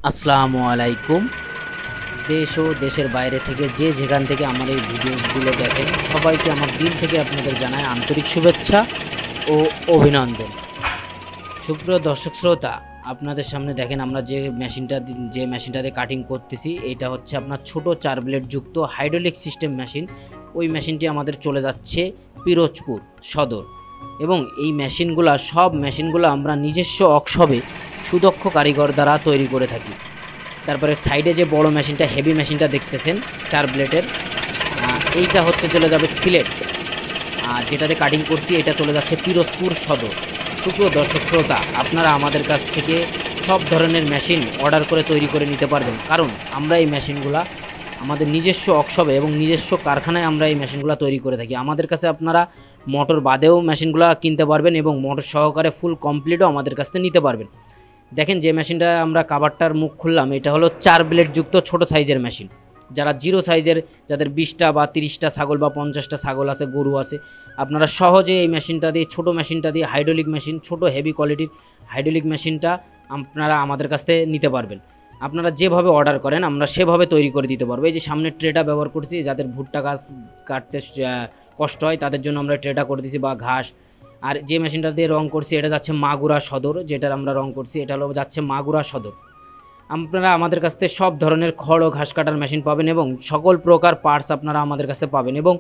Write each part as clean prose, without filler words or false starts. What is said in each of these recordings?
আসসালামু আলাইকুম। দেশ ও দেশের বাইরে থেকে যে যেখান থেকে আমার এই ভিডিওগুলো দেখেন সবাইকে আমার দিল থেকে আপনাদের জানাই আন্তরিক শুভেচ্ছা ও অভিনন্দন। সুপ্রিয় দর্শক শ্রোতা, আপনাদের সামনে দেখেন আমরা যে মেশিনটাতে কাটিং করতেছি এটা হচ্ছে আপনার ছোট 4 ব্লেড যুক্ত হাইড্রোলিক সিস্টেম মেশিন। ওই মেশিনটি আমাদের চলে যাচ্ছে পিরোজপুর সদর, এবং এই সব মেশিনগুলো আমরা নিজস্ব ওয়ার্কশপে সুদক্ষ কারিগর দ্বারা তৈরি করে থাকি। তারপরে সাইডে যে বড় মেশিনটা, হেভি মেশিনটা দেখতেছেন 4 ব্লেডের, এইটা হচ্ছে চলে যাবে সিলেট। আর যেটাতে কাটিং করছি এটা চলে যাচ্ছে পিরোজপুর সদর। সুপ্রিয় দর্শক শ্রোতা, আপনারা আমাদের কাছ থেকে সব ধরনের মেশিন অর্ডার করে তৈরি করে নিতে পারবেন, কারণ আমরা এই মেশিনগুলা আমাদের নিজস্ব ওয়ার্কশপে এবং নিজস্ব কারখানায় আমরা এই মেশিনগুলো তৈরি করে থাকি। আমাদের কাছে আপনারা মোটর বাদেও মেশিনগুলো কিনতে পারবেন এবং মোটর সহকারে ফুল কমপ্লিটও আমাদের কাছ থেকে নিতে পারবেন। দেখেন যে মেশিনটা আমরা কাভারটার মুখ খুললাম, এটা হলো 4 ব্লেড যুক্ত ছোট সাইজের মেশিন। যারা জিরো সাইজের, যাদের 20টা বা 30টা ছাগল বা 50টা ছাগল আছে, গরু আছে, আপনারা সহজে এই মেশিনটা দিয়ে, ছোটো মেশিনটা দিয়ে, হাইড্রোলিক মেশিন, ছোট হেভি কোয়ালিটির হাইড্রোলিক মেশিনটা আপনারা আমাদের কাছ থেকে নিতে পারবেন। আপনারা যেভাবে অর্ডার করেন আমরা সেভাবে তৈরি করে দিতে পারবো। এই যে সামনে ট্রেটা ব্যবহার করছি, যাদের ভুট্টা গাছ কাটতে কষ্ট হয় তাদের জন্য আমরা ট্রেটা করে দিছি, বা ঘাস। আর যে মেশিনটা দিয়ে রং করছি এটা যাচ্ছে মাগুরা সদর, যেটার আমরা রং করছি এটা হলো যাচ্ছে মাগুরা সদর। আপনারা আমাদের কাছ থেকে সব ধরনের খড় ও ঘাস কাটার মেশিন পাবেন এবং সকল প্রকার পার্টস আপনারা আমাদের কাছ থেকে পাবেন, এবং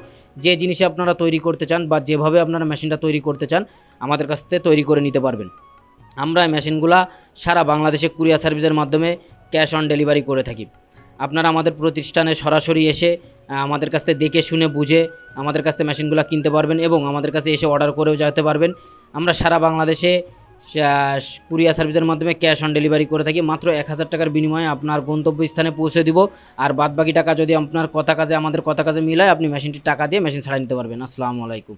যে জিনিসে আপনারা তৈরি করতে চান বা যেভাবে আপনারা মেশিনটা তৈরি করতে চান আমাদের কাছ থেকে তৈরি করে নিতে পারবেন। আমরা এই মেশিনগুলা সারা বাংলাদেশে কুরিয়ার সার্ভিসের মাধ্যমে ক্যাশ অন ডেলিভারি করে থাকি। আপনারা আমাদের প্রতিষ্ঠানে সরাসরি এসে আমাদের কাছ থেকে দেখে শুনে বুঝে আমাদের কাছ থেকে মেশিনগুলো কিনতে পারবেন এবং আমাদের কাছে এসে অর্ডার করেও যেতে পারবেন। আমরা সারা বাংলাদেশে কুরিয়ার সার্ভিসের মাধ্যমে ক্যাশ অন ডেলিভারি করে থাকি। মাত্র 1000 টাকার বিনিময়ে আপনার গন্তব্যস্থানে পৌঁছে দিব। আর বাদবাকি টাকা যদি আপনার কথা কাজে আমাদের কথা কাজে মিলায়, আপনি মেশিনটির টাকা দিয়ে মেশিন ছাড়া নিতে পারবেন। আসসালামু আলাইকুম।